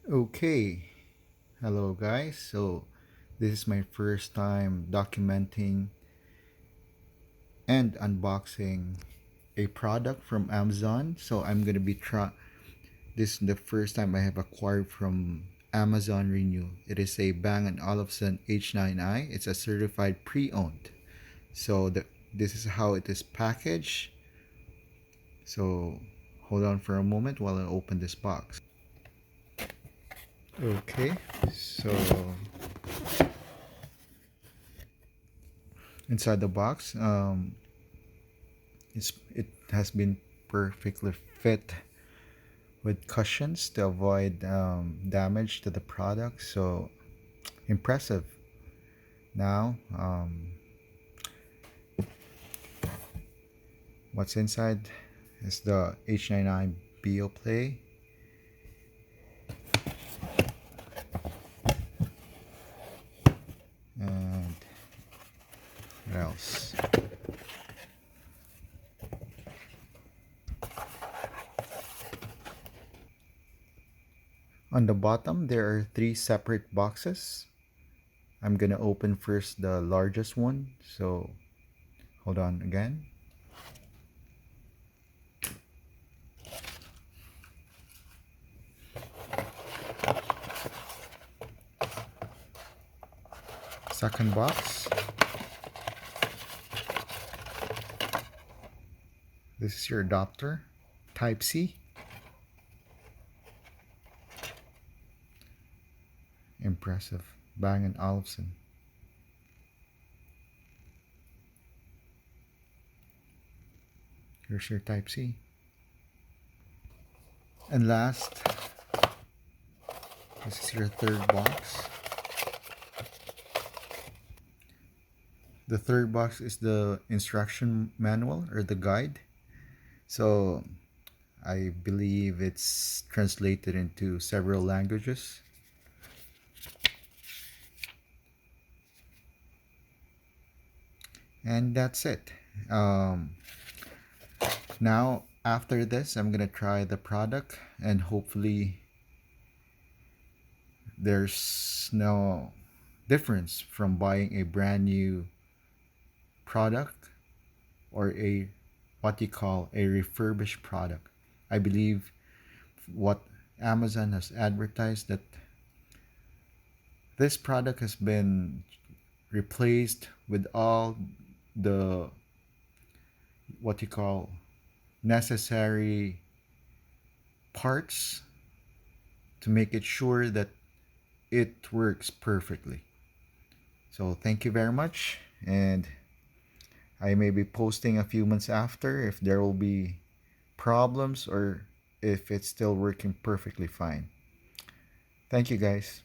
Okay, hello guys. So this is my first time documenting and unboxing a product from Amazon. So I'm gonna be this is the first time I have acquired from Amazon Renew. It is a Bang& and Olufsen H9i. It's a certified pre-owned. So this is how it is packaged. So hold on for a moment while I open this box. Okay, so inside the box, it has been perfectly fit with cushions to avoid damage to the product. So impressive. Now, what's inside is the H9i Beoplay. And what else? On the bottom, there are three separate boxes. I'm gonna open first the largest one. So hold on again. Second box. This is your adapter, Type C. Impressive. Bang & Olufsen. Here's your Type C. And last, this is your third box. The third box is the instruction manual or the guide. So I believe it's translated into several languages. And that's it. Now, after this, I'm gonna try the product and hopefully there's no difference from buying a brand new product or a what you call a refurbished product. I believe what Amazon has advertised that this product has been replaced with all the what you call necessary parts to make it sure that it works perfectly. So thank you very much, and I may be posting a few months after if there will be problems or if it's still working perfectly fine. Thank you guys.